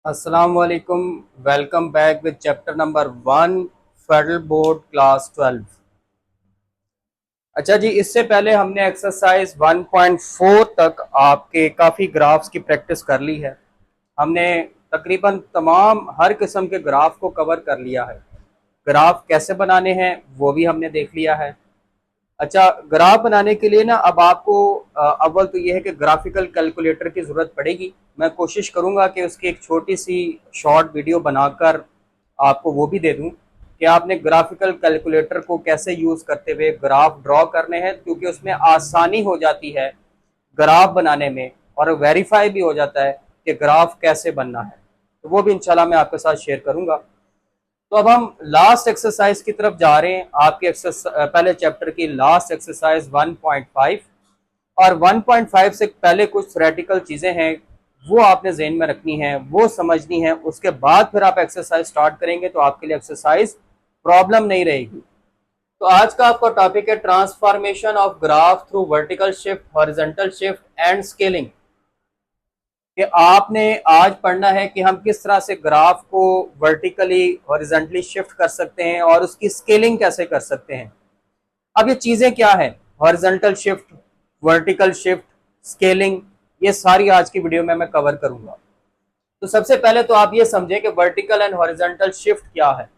अस्सलाम वालेकुम। Welcome back with chapter number 1 federal board class 12। अच्छा जी, इससे पहले हमने एक्सरसाइज 1.4 तक आपके काफ़ी ग्राफ्स की प्रैक्टिस कर ली है। हमने तकरीबन तमाम हर किस्म के ग्राफ को कवर कर लिया है। ग्राफ कैसे बनाने हैं वो भी हमने देख लिया है। अच्छा, ग्राफ बनाने के लिए ना अब आपको अव्वल तो ये है कि ग्राफिकल कैलकुलेटर की ज़रूरत पड़ेगी। मैं कोशिश करूंगा कि उसकी एक छोटी सी शॉर्ट वीडियो बनाकर आपको वो भी दे दूं कि आपने ग्राफिकल कैलकुलेटर को कैसे यूज़ करते हुए ग्राफ ड्रॉ करने हैं, क्योंकि उसमें आसानी हो जाती है ग्राफ बनाने में और वेरीफाई भी हो जाता है कि ग्राफ कैसे बनना है। तो वो भी इंशाल्लाह मैं आपके साथ शेयर करूंगा। तो अब हम लास्ट एक्सरसाइज की तरफ जा रहे हैं। आपके पहले चैप्टर की लास्ट एक्सरसाइज 1.5, और 1.5 से पहले कुछ थ्योरेटिकल चीजें हैं वो आपने ज़हन में रखनी है, वो समझनी है। उसके बाद फिर आप एक्सरसाइज स्टार्ट करेंगे तो आपके लिए एक्सरसाइज प्रॉब्लम नहीं रहेगी। तो आज का आपका टॉपिक है transformation of graph through vertical shift, horizontal shift and scaling. कि आपने आज पढ़ना है कि हम किस तरह से ग्राफ को वर्टिकली हॉरिजॉन्टली शिफ्ट कर सकते हैं और उसकी स्केलिंग कैसे कर सकते हैं। अब ये चीजें क्या है, horizontal shift, vertical shift, scaling, ये सारी आज की वीडियो में मैं कवर करूंगा। तो सबसे पहले तो आप ये समझें कि वर्टिकल एंड हॉरिजॉन्टल शिफ्ट क्या है।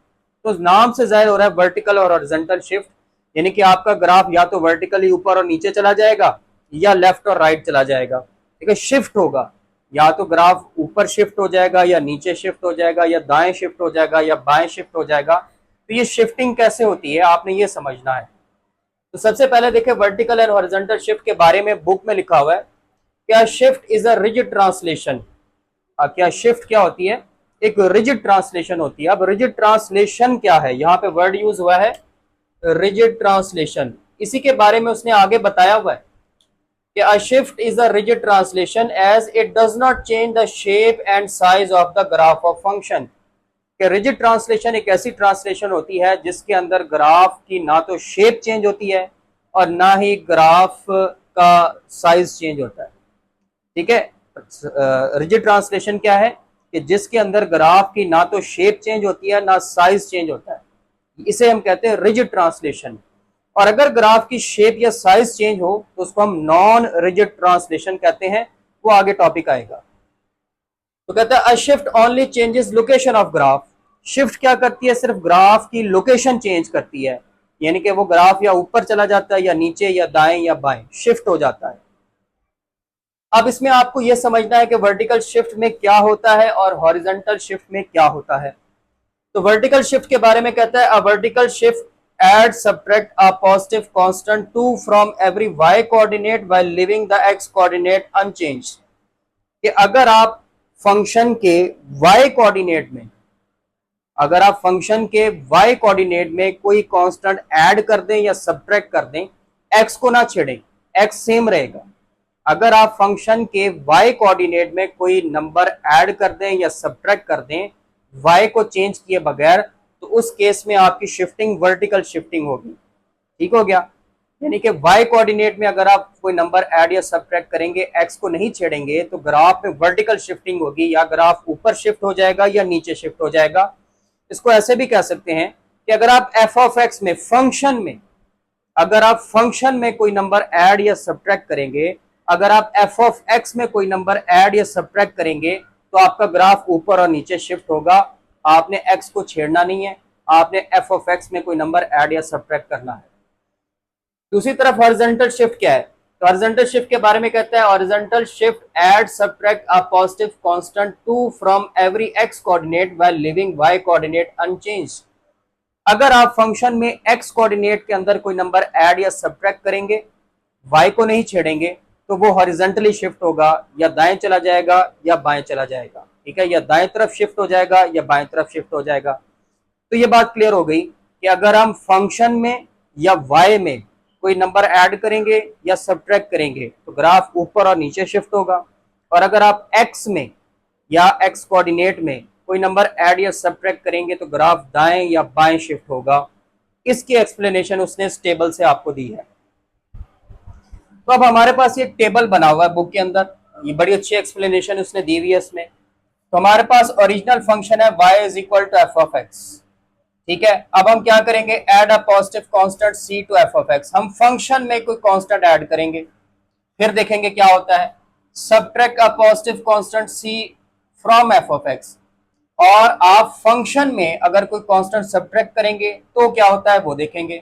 तो नाम से जाहिर हो रहा है वर्टिकल और हॉरिजॉन्टल शिफ्ट, यानी कि आपका ग्राफ या तो वर्टिकली ऊपर और नीचे चला जाएगा या लेफ्ट और राइट चला जाएगा। ठीक है, शिफ्ट होगा, या तो ग्राफ ऊपर शिफ्ट हो जाएगा या नीचे शिफ्ट हो जाएगा या दाएं शिफ्ट हो जाएगा या बाएं शिफ्ट हो जाएगा। तो ये शिफ्टिंग कैसे होती है आपने ये समझना है। तो सबसे पहले देखिए वर्टिकल एंड हॉरिजॉन्टल शिफ्ट के बारे में बुक में लिखा हुआ है। क्या shift is a rigid translation. क्या शिफ्ट क्या होती है, एक रिजिड ट्रांसलेशन होती है। अब रिजिड ट्रांसलेशन क्या है, यहाँ पे वर्ड यूज हुआ है रिजिड ट्रांसलेशन। इसी के बारे में उसने आगे बताया हुआ है कि a shift is a rigid translation as it does not change the shape and size of the graph of function। कि रिजिड ट्रांसलेशन एक ऐसी ट्रांसलेशन होती है जिसके अंदर ग्राफ की ना तो शेप चेंज होती है और ना ही ग्राफ का साइज चेंज होता है। ठीक है, रिजिड ट्रांसलेशन क्या है कि जिसके अंदर ग्राफ की ना तो शेप चेंज होती है ना साइज चेंज होता है, इसे हम कहते हैं रिजिड ट्रांसलेशन। और अगर ग्राफ की शेप या साइज चेंज हो तो उसको हम नॉन रिजिड ट्रांसलेशन कहते हैं। वो आगे टॉपिक आएगा। तो कहता है अ shift only changes location of graph. Shift क्या करती है, सिर्फ ग्राफ की लोकेशन चेंज करती है, यानी कि वो ग्राफ या ऊपर चला जाता है या नीचे या दाएं या बाएं शिफ्ट हो जाता है। अब इसमें आपको यह समझना है कि वर्टिकल शिफ्ट में क्या होता है और हॉरिजॉन्टल शिफ्ट में क्या होता है। तो वर्टिकल शिफ्ट के बारे में कहता है a vertical shift add subtract a positive constant 2 from every y coordinate while leaving the x coordinate unchanged. कि अगर आप फंक्शन के y कोऑर्डिनेट में, अगर आप फंक्शन के y कोऑर्डिनेट में कोई कांस्टेंट ऐड कर दें या सब्ट्रैक्ट कर दें, x को ना छेड़ें, x सेम रहेगा। अगर आप फंक्शन के y कोऑर्डिनेट में कोई नंबर ऐड कर दें या सब्ट्रैक्ट कर दें y को चेंज किए बगैर, तो उस केस में आपकी शिफ्टिंग वर्टिकल शिफ्टिंग होगी। ठीक हो गया, यानी कि y कोऑर्डिनेट में अगर आप कोई नंबर ऐड या सब्ट्रैक्ट करेंगे, x को नहीं छेड़ेंगे, तो ग्राफ में वर्टिकल शिफ्टिंग होगी, या ग्राफ ऊपर शिफ्ट हो जाएगा या नीचे शिफ्ट हो जाएगा। इसको ऐसे भी कह सकते हैं कि अगर आप एफ ऑफ एक्स में, फंक्शन में, अगर आप फंक्शन में कोई नंबर ऐड या सब्ट्रैक्ट करेंगे, अगर आप एफ ऑफ एक्स में कोई नंबर ऐड या सब्ट्रैक्ट करेंगे तो आपका ग्राफ ऊपर और नीचे शिफ्ट होगा। आपने एक्स को छेड़ना नहीं है, आपने एफ ऑफ एक्स में कोई नंबर ऐड या सब्ट्रैक्ट करना है। दूसरी तरफ हॉरिजॉन्टल शिफ्ट क्या है, तो हॉरिजॉन्टल शिफ्ट के बारे में कहता है horizontal shift add subtract a positive constant 2 from every x coordinate while leaving y coordinate unchanged. अगर आप फंक्शन में एक्स कोऑर्डिनेट के अंदर कोई नंबर ऐड या सब्ट्रैक्ट करेंगे, वाई को नहीं छेड़ेंगे, तो वो हॉरिजॉन्टली शिफ्ट होगा, या दाएं चला जाएगा या बाएं चला जाएगा। ठीक है, या दाएं तरफ शिफ्ट हो जाएगा या बाएं तरफ शिफ्ट हो जाएगा। तो ये बात क्लियर हो गई कि अगर हम फंक्शन में या वाई में कोई नंबर ऐड करेंगे या सब्ट्रैक्ट करेंगे तो ग्राफ ऊपर और नीचे शिफ्ट होगा, और अगर आप एक्स में या एक्स कोऑर्डिनेट में कोई नंबर ऐड या सब्ट्रैक्ट करेंगे तो ग्राफ दाएं या बाएं शिफ्ट होगा। इसकी एक्सप्लेनेशन उसने इस टेबल से आपको दी है। तो अब हमारे पास ये टेबल बना हुआ है बुक के अंदर, ये बड़ी अच्छी एक्सप्लेनेशन उसने दी हुई है इसमें। तो हमारे पास ओरिजिनल फंक्शन है y is equal to F of x. ठीक है, अब हम क्या करेंगे, add a positive constant c to F of x. हम फंक्शन में कोई कांस्टेंट ऐड करेंगे, फिर देखेंगे क्या होता है। Subtract a positive constant c from F of x. और आप फंक्शन में अगर कोई कांस्टेंट सब्ट्रैक्ट करेंगे तो क्या होता है वो देखेंगे।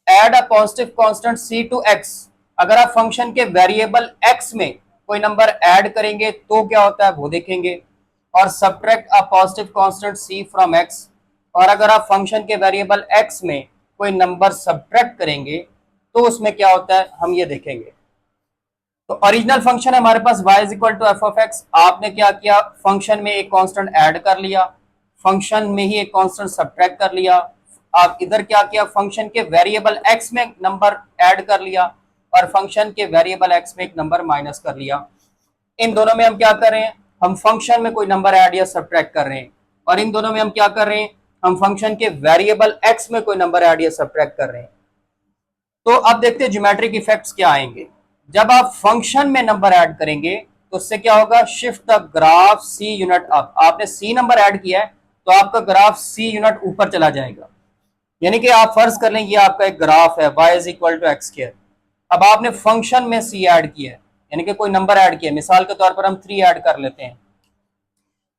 Add a positive constant c to x। अगर आप फंक्शन के वेरिएबल x में कोई नंबर ऐड करेंगे तो क्या होता है वो देखेंगे। और subtract a positive constant c from x। और अगर आप फंक्शन के वेरिएबल x में कोई नंबर सब्ट्रैक्ट करेंगे तो उसमें क्या होता है हम ये देखेंगे। तो ओरिजिनल फंक्शन है हमारे पास y is equal to F of x. आपने क्या किया, फंक्शन में एक कांस्टेंट ऐड कर लिया, फंक्शन में ही एक कांस्टेंट सब्ट्रैक्ट कर लिया। आप इधर क्या किया, फंक्शन के वेरिएबल x में नंबर ऐड कर लिया और फंक्शन के वेरिएबल x में एक नंबर माइनस कर लिया। इन दोनों में हम क्या कर रहे हैं, हम फंक्शन में कोई नंबर ऐड या सब्ट्रैक्ट कर रहे हैं। और इन दोनों में हम क्या कर रहे हैं, हम फंक्शन के वेरिएबल x में कोई नंबर ऐड या सब्ट्रैक्ट कर रहे हैं। तो अब देखते हैं ज्योमेट्रिक इफेक्ट्स क्या आएंगे। जब आप फंक्शन में नंबर ऐड करेंगे तो उससे क्या होगा, shift the graph c unit up. आपने सी नंबर ऐड किया है तो आपका ग्राफ सी यूनिट ऊपर चला जाएगा। यानी कि आप फर्ज कर लें ये आपका एक ग्राफ है y is equal to x square. अब आपने फंक्शन में सी ऐड किया है, यानी कि कोई नंबर ऐड किया है, मिसाल के तौर पर हम 3 ऐड कर लेते हैं।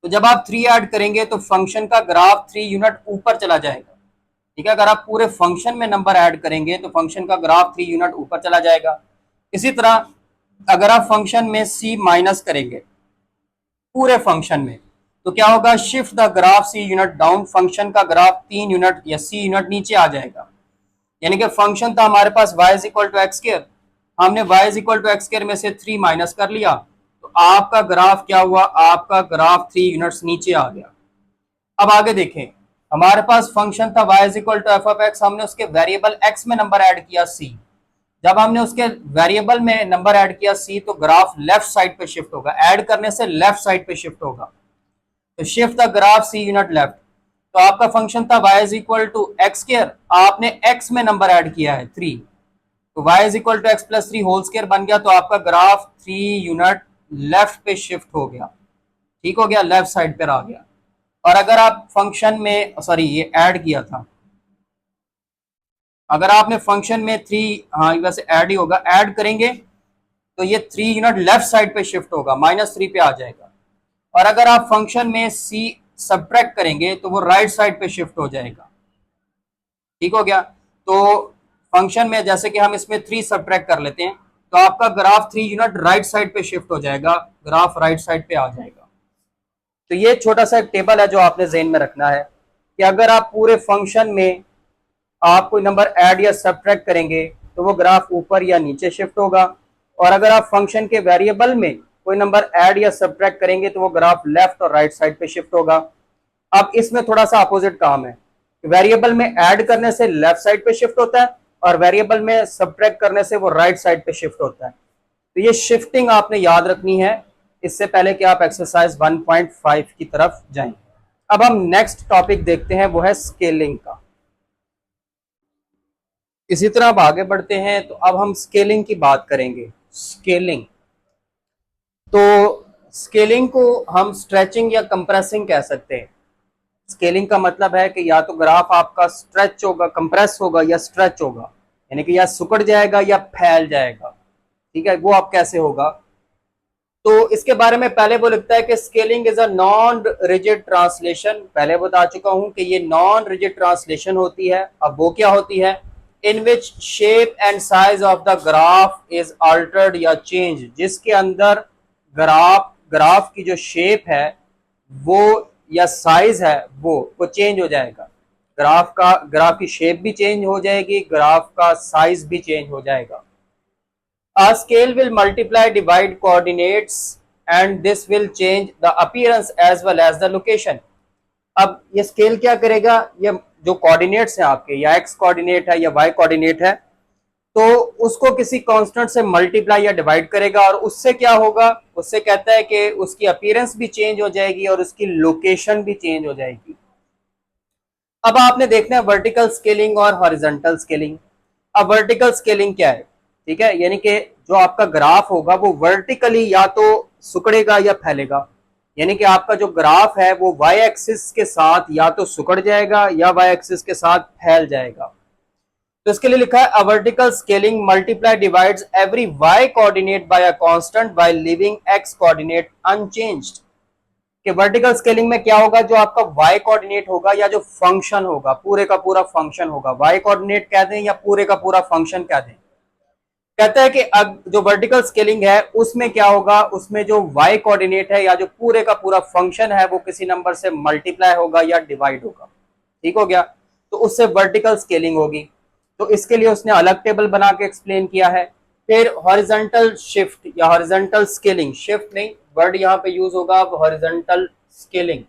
तो जब आप 3 ऐड करेंगे तो फंक्शन का ग्राफ 3 यूनिट ऊपर चला जाएगा। ठीक है, अगर आप पूरे फंक्शन में नंबर ऐड करेंगे तो फंक्शन का ग्राफ 3 यूनिट ऊपर चला जाएगा। इसी तरह अगर आप फंक्शन में c माइनस करेंगे पूरे फंक्शन में तो क्या होगा, shift the graph c unit down. Function का ग्राफ 3 यूनिट या c यूनिट नीचे आ जाएगा। यानी कि फंक्शन था हमारे पास y is equal to x square, हमने y is equal to x square में से 3 माइनस कर लिया तो आपका ग्राफ क्या हुआ, आपका ग्राफ 3 यूनिट्स नीचे आ गया। अब आगे देखें, हमारे पास फंक्शन था y is equal to F of x, हमने उसके वेरिएबल x में नंबर ऐड किया c। जब हमने उसके वेरिएबल में नंबर ऐड किया c तो ग्राफ लेफ्ट साइड पे शिफ्ट होगा, ऐड करने से लेफ्ट साइड पे शिफ्ट होगा। तो shift the graph c unit left. तो आपका फंक्शन था y is equal to x square, आपने x में नंबर ऐड किया है 3 तो y is equal to x plus 3 whole square बन गया। तो आपका ग्राफ 3 यूनिट लेफ्ट पे शिफ्ट हो गया, ठीक हो गया, लेफ्ट साइड पर आ गया। और अगर आप फंक्शन में सॉरी ये ऐड किया था, अगर आपने फंक्शन में 3, हाँ वैसे ऐड ही होगा, ऐड करेंगे तो ये 3 यूनिट लेफ्ट साइड पे शिफ्ट होगा, -3 पे आ जाएगा। और अगर आप फंक्शन में c सब्ट्रैक्ट करेंगे तो वो राइट साइड पे शिफ्ट हो जाएगा, ठीक हो गया। तो फंक्शन में जैसे कि हम इसमें 3 सब्ट्रैक्ट कर लेते हैं तो आपका ग्राफ 3 यूनिट राइट साइड पे शिफ्ट हो जाएगा, ग्राफ राइट साइड पे आ जाएगा। तो ये छोटा सा एक टेबल है जो आपने ज़हन में रखना है कि अगर आप पूरे फंक्शन में आप कोई नंबर ऐड या सब्ट्रैक्ट करेंगे तो वो ग्राफ ऊपर या नीचे शिफ्ट होगा। और अगर आप फंक्शन के वेरिएबल में कोई नंबर ऐड या सब्ट्रैक्ट करेंगे तो वो ग्राफ लेफ्ट और राइट साइड पे शिफ्ट होगा। अब इसमें थोड़ा सा अपोजिट काम है, वेरिएबल में ऐड करने से लेफ्ट साइड पे शिफ्ट होता है और वेरिएबल में सब्ट्रैक्ट करने से वो राइट साइड पे शिफ्ट होता है। तो ये शिफ्टिंग आपने याद रखनी है इससे पहले कि आप एक्सरसाइज 1.5 की तरफ जाएं। अब हम नेक्स्ट टॉपिक देखते हैं, वो है स्केलिंग का। इसी तरह अब आगे बढ़ते हैं तो अब हम स्केलिंग की बात करेंगे। स्केलिंग, तो स्केलिंग को हम स्ट्रेचिंग या कंप्रेसिंग कह सकते हैं। स्केलिंग का मतलब है कि या तो ग्राफ आपका स्ट्रेच होगा, कंप्रेस होगा या स्ट्रेच होगा, यानी कि या सिकुड़ जाएगा या फैल जाएगा। ठीक है, वो आप कैसे होगा, तो इसके बारे में पहले वो लिखता है कि scaling is a non rigid translation. पहले बता चुका हूं कि ये नॉन रिजिड ट्रांसलेशन होती है। अब वो क्या होती है, in which shape and size of the graph is altered या चेंज, जिसके अंदर ग्राफ की जो शेप है वो या साइज है वो चेंज हो जाएगा। ग्राफ की शेप भी चेंज हो जाएगी, ग्राफ का साइज भी चेंज हो जाएगा। A scale will multiply divide coordinates and this will change the appearance as well as the location। अब ये स्केल क्या करेगा, ये जो कोऑर्डिनेट्स हैं आपके, या x कोऑर्डिनेट है या y कोऑर्डिनेट है, तो उसको किसी कांस्टेंट से मल्टीप्लाई या डिवाइड करेगा और उससे क्या होगा, उससे कहता है कि उसकी अपीयरेंस भी चेंज हो जाएगी और उसकी लोकेशन भी चेंज हो जाएगी। अब आपने देखना है वर्टिकल स्केलिंग और हॉरिजॉन्टल स्केलिंग। अब वर्टिकल स्केलिंग क्या है, ठीक है, यानी कि जो आपका ग्राफ होगा वो वर्टिकली या तो सिकुड़ेगा या फैलेगा। यानी कि आपका जो ग्राफ है वो वाई एक्सिस के साथ या तो सिकुड़ जाएगा या वाई एक्सिस के साथ फैल जाएगा। तो इसके लिए लिखा है a vertical scaling multiply divides every y coordinate by a constant by leaving x coordinate unchanged. कि वर्टिकल स्केलिंग में क्या होगा, जो आपका वाई कोऑर्डिनेट होगा या जो फंक्शन होगा, पूरे का पूरा फंक्शन होगा, वाई कोऑर्डिनेट कह दें या पूरे का पूरा फंक्शन कह दें। कहता है कि अब जो वर्टिकल स्केलिंग है उसमें क्या होगा, उसमें जो वाई कोऑर्डिनेट है या जो पूरे का पूरा फंक्शन है वो किसी नंबर से मल्टीप्लाई होगा या डिवाइड होगा। ठीक हो गया, तो उससे वर्टिकल स्केलिंग होगी। तो इसके लिए उसने अलग टेबल बना के एक्सप्लेन किया है। फिर हॉरिजॉन्टल शिफ्ट या हॉरिजॉन्टल स्केलिंग, शिफ्ट नहीं वर्ड यहां पे यूज होगा, अब हॉरिजॉन्टल स्केलिंग।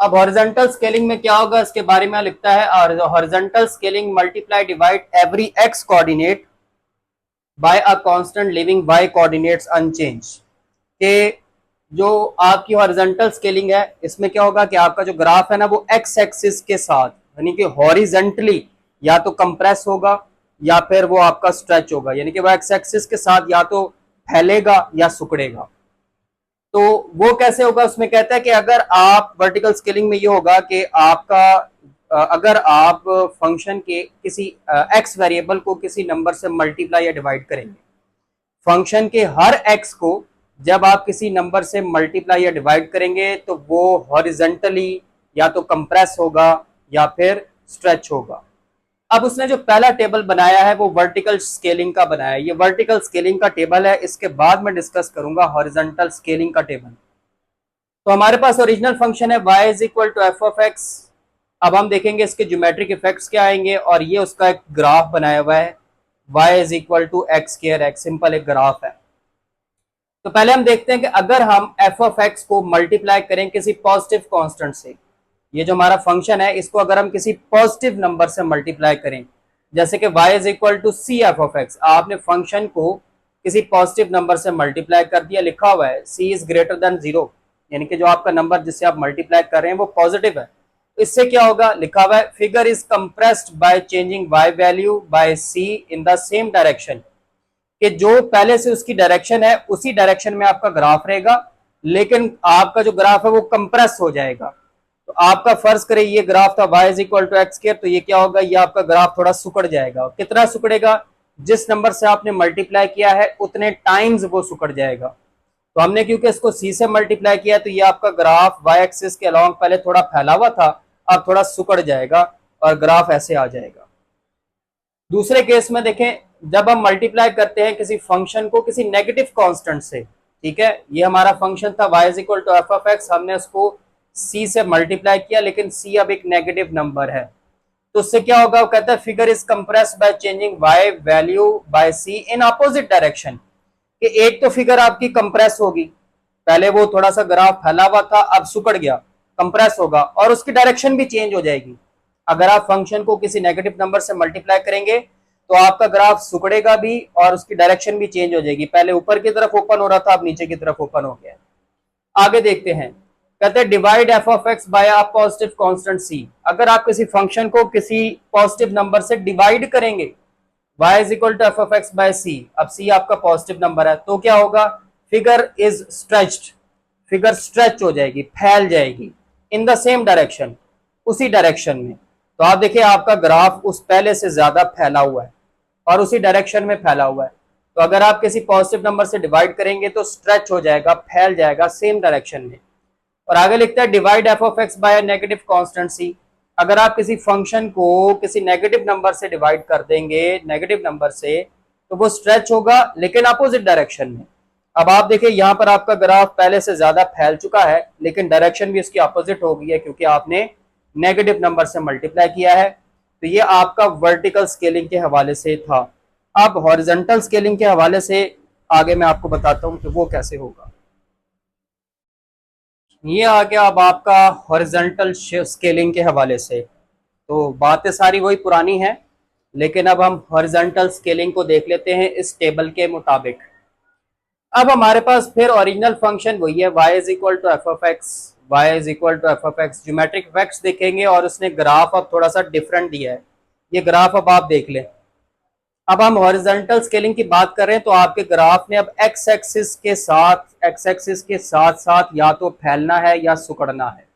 अब हॉरिजॉन्टल स्केलिंग में क्या होगा इसके बारे में लिखता है, और horizontal scaling multiply divide every x coordinate by a constant living y coordinates unchanged. के जो आपकी हॉरिजॉन्टल स्केलिंग है इसमें क्या होगा कि आपका जो ग्राफ है ना वो एक्स एक्सिस के साथ यानी कि हॉरिजॉन्टली या तो कंप्रेस होगा या फिर वो आपका स्ट्रेच होगा, यानी कि वो एक्स एक्सिस के साथ या तो फैलेगा या सिकुड़ेगा। तो वो कैसे होगा, उसमें कहता है कि अगर आप वर्टिकल स्केलिंग में ये होगा कि आपका अगर आप फंक्शन के किसी एक्स वेरिएबल को किसी नंबर से मल्टीप्लाई या डिवाइड करेंगे, फंक्शन के हर एक्स को जब आप किसी नंबर से मल्टीप्लाई या डिवाइड करेंगे तो वो हॉरिजेंटली या तो कंप्रेस होगा या फिर स्ट्रेच होगा। अब उसने जो पहला टेबल बनाया है वो वर्टिकल स्केलिंग का बनाया है। ये वर्टिकल स्केलिंग का टेबल है, इसके बाद मैं डिस्कस करूंगा हॉरिजॉन्टल स्केलिंग का टेबल। तो हमारे पास ओरिजिनल फंक्शन है y is equal to F of x. अब हम देखेंगे इसके ज्योमेट्रिक इफेक्ट्स क्या आएंगे, और ये उसका एक ग्राफ बनाया हुआ है y is equal to x square x, simple एक ग्राफ है। तो पहले हम देखते हैं कि अगर हम एफ ऑफ एक्स को मल्टीप्लाई करें किसी पॉजिटिव कांस्टेंट से, ये जो हमारा फंक्शन है इसको अगर हम किसी पॉजिटिव नंबर से मल्टीप्लाई करें, जैसे कि y is equal to c f of x, आपने फंक्शन को किसी पॉजिटिव नंबर से मल्टीप्लाई कर दिया, लिखा हुआ है c इज ग्रेटर देन 0, यानी कि जो आपका नंबर जिससे आप मल्टीप्लाई कर रहे हैं वो पॉजिटिव है। तो इससे क्या होगा, लिखा हुआ है figure is compressed by changing y value by c in the same direction, कि जो पहले से उसकी डायरेक्शन है उसी डायरेक्शन में आपका ग्राफ रहेगा, लेकिन आपका जो ग्राफ है वो कंप्रेस हो जाएगा। तो आपका फर्ज करें ये ग्राफ था y is equal to x square, तो ये क्या होगा, ये आपका ग्राफ थोड़ा सिकुड़ जाएगा। कितना सिकुड़ेगा, जिस नंबर से आपने मल्टीप्लाई किया है उतने टाइम्स वो सिकुड़ जाएगा। तो हमने क्योंकि इसको c से मल्टीप्लाई किया तो ये आपका ग्राफ y एक्सिस के अलॉन्ग पहले थोड़ा फैला हुआ था, अब थोड़ा सिकुड़ जाएगा और ग्राफ ऐसे आ जाएगा। दूसरे केस में देखें, जब हम मल्टीप्लाई करते हैं किसी फंक्शन को किसी नेगेटिव कांस्टेंट से, ठीक है, ये हमारा फंक्शन था y is equal to F of x, हमने उसको c से मल्टीप्लाई किया लेकिन c अब एक नेगेटिव नंबर है, तो उससे क्या होगा, वो कहता है figure is compressed by changing y value by c in opposite direction, कि एक तो फिगर आपकी कंप्रेस होगी, पहले वो थोड़ा सा ग्राफ फैला हुआ था अब सिकुड़ गया, कंप्रेस होगा, और उसकी डायरेक्शन भी चेंज हो जाएगी। अगर आप फंक्शन को किसी नेगेटिव नंबर से मल्टीप्लाई करेंगे तो आपका ग्राफ सिकुड़ेगा भी और उसकी डायरेक्शन भी चेंज हो जाएगी, पहले ऊपर की तरफ ओपन हो रहा था अब नीचे की तरफ ओपन हो गया। आगे देखते हैं, कहते हैं divide f of x by a positive constant c। अगर आप किसी फंक्शन को किसी पॉजिटिव नंबर से डिवाइड करेंगे, y is equal to F of x by c, अब c आपका पॉजिटिव नंबर है, तो क्या होगा, figure is stretched, figure stretch हो जाएगी, फैल जाएगी, इन द सेम डायरेक्शन, उसी डायरेक्शन में। तो आप देखिए आपका ग्राफ उस पहले से ज्यादा फैला हुआ है और उसी डायरेक्शन में फैला हुआ है। तो अगर आप किसी पॉजिटिव नंबर से डिवाइड करेंगे तो स्ट्रेच हो जाएगा, फैल जाएगा सेम डायरेक्शन में। और आगे लिखता है divide f of x by negative constant c। अगर आप किसी फंक्शन को किसी नेगेटिव नंबर से डिवाइड कर देंगे, नेगेटिव नंबर से, तो वो स्ट्रेच होगा लेकिन अपोजिट डायरेक्शन में। अब आप देखिए यहाँ पर आपका ग्राफ पहले से ज्यादा फैल चुका है लेकिन डायरेक्शन भी इसकी अपोजिट हो गई है क्योंकि आपने नेगेटिव नंबर से मल्टीप्लाई किया है। तो ये आपका वर्टिकल स्केलिंग के हवाले से था। अब हॉरिजॉन्टल स्केलिंग के हवाले से आगे मैं आपको बताता हूं कि वो कैसे होगा। ये आ गया अब आपका हॉरिजॉन्टल स्केलिंग के हवाले से। तो बातें सारी वही पुरानी हैं, लेकिन अब हम हॉरिजॉन्टल स्केलिंग को देख लेते हैं इस टेबल के मुताबिक। अब हमारे पास फिर ओरिजिनल फंक्शन वही है y is equal to F of x, y is equal to F of x. Geometric effects देखेंगे और उसने ग्राफ अब थोड़ा सा डिफरेंट दिया है। ये ग्राफ अब आप देख लें, अब हम हॉरिजॉन्टल स्केलिंग की बात कर रहे हैं, तो आपके ग्राफ ने अब एक्स एक्सिस के साथ साथ या तो फैलना है या सिकुड़ना है।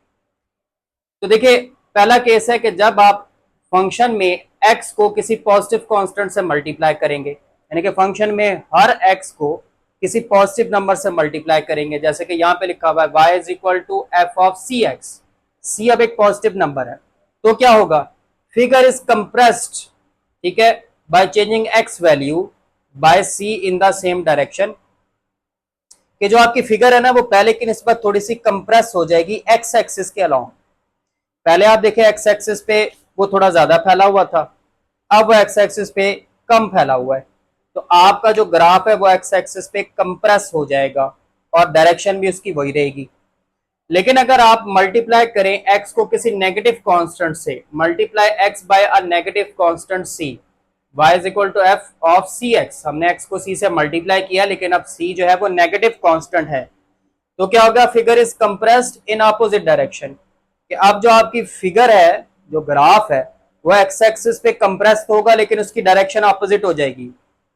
तो देखिए, पहला केस है कि जब आप फंक्शन में एक्स को किसी पॉजिटिव कांस्टेंट से मल्टीप्लाई करेंगे, यानी कि फंक्शन में हर एक्स को किसी पॉजिटिव नंबर से मल्टीप्लाई करेंगे, जैसे कि यहाँ पे लिखा हुआ है y is equal to F of C X. C अब एक पॉजिटिव नंबर है, तो क्या होगा, फिगर इज कंप्रेस्ड, ठीक है, by changing x value by c in the same direction. कि जो आपकी फिगर है ना, वो पहले की निस्बत थोड़ी सी कंप्रेस हो जाएगी एक्स एक्सिस के अलाउंग। पहले आप देखें एक्स एक्सिस पे वो थोड़ा ज्यादा फैला हुआ था, अब वो एक्स एक्सिस पे कम फैला हुआ है। तो आपका जो ग्राफ है वो एक्स एक्सिस पे कंप्रेस हो जाएगा और डायरेक्शन भी उसकी वही रहेगी। लेकिन अगर आप मल्टीप्लाई करें एक्स को किसी नेगेटिव कांस्टेंट से, multiply x by a negative constant c, y is equal to F of C x. हमने x को c से मल्टीप्लाई किया, लेकिन अब c जो है वो नेगेटिव कांस्टेंट है, तो क्या होगा, figure is compressed in opposite direction. कि अब जो आपकी फिगर है, जो ग्राफ है, वो एक्स एक्सिस पे कंप्रेस होगा, लेकिन उसकी डायरेक्शन अपोजिट हो जाएगी।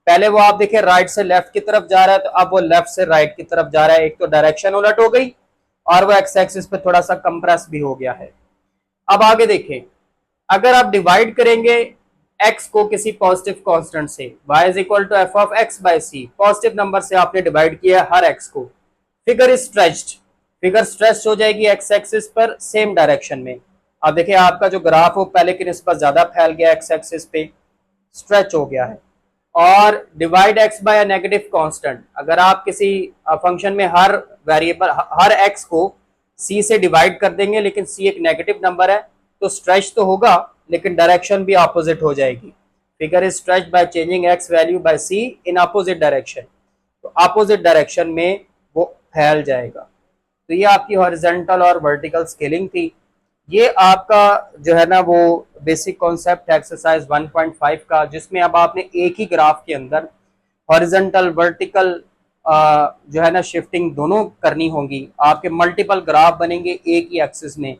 पहले वो आप देखिए राइट से लेफ्ट की तरफ जा रहा है, तो अब वो लेफ्ट से राइट की तरफ जा रहा है। एक तो डायरेक्शन उलट हो गई और वो एक्स एक्सिस पे थोड़ा सा कंप्रेस भी हो गया है। अब आगे देखें, अगर आप डिवाइड करेंगे x को किसी पॉजिटिव कांस्टेंट से, y is equal to F of x by c, positive number से आपने डिवाइड किया हर x को, figure is stretched, figure stretch हो जाएगी एक्स एक्सिस पर सेम डायरेक्शन में। अब देखिए आपका जो ग्राफ हो पहले की निस्बत ज्यादा फैल गया, एक्स एक्सिस पे स्ट्रेच हो गया है। और divide x by negative constant, अगर आप किसी फंक्शन में हर वेरिएबल हर एक्स को सी से डिवाइड कर देंगे, लेकिन सी एक नेगेटिव नंबर है, तो स्ट्रेच तो होगा लेकिन डायरेक्शन भी अपोजिट हो जाएगी। Figure is stretch by changing x value by c in opposite direction, तो अपोजिट डायरेक्शन में वो फैल जाएगा। तो ये आपकी हॉरिजॉन्टल और वर्टिकल स्केलिंग थी। ये आपका जो है ना वो बेसिक कॉन्सेप्ट एक्सरसाइज 1.5 का, जिसमें अब आपने एक ही ग्राफ के अंदर हॉरिजॉन्टल वर्टिकल जो है ना शिफ्टिंग दोनों करनी होंगी। आपके मल्टीपल ग्राफ बनेंगे एक ही एक्सिस में,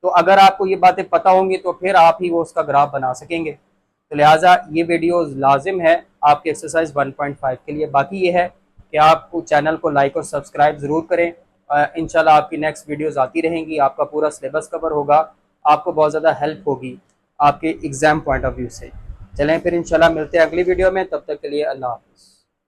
तो अगर आपको ये बातें पता होंगी तो फिर आप ही वो उसका ग्राफ बना सकेंगे। तो लिहाजा ये वीडियो लाजिम है आपके एक्सरसाइज 1.5 के लिए। बाकी ये है कि आप चैनल को लाइक और सब्सक्राइब ज़रूर करें। इंशाल्लाह आपकी नेक्स्ट वीडियोस आती रहेंगी, आपका पूरा सिलेबस कवर होगा, आपको बहुत ज़्यादा हेल्प होगी आपके एग्ज़ाम पॉइंट ऑफ व्यू से। चलें फिर इंशाल्लाह मिलते हैं अगली वीडियो में, तब तक के लिए अल्लाह हाफ़िज़।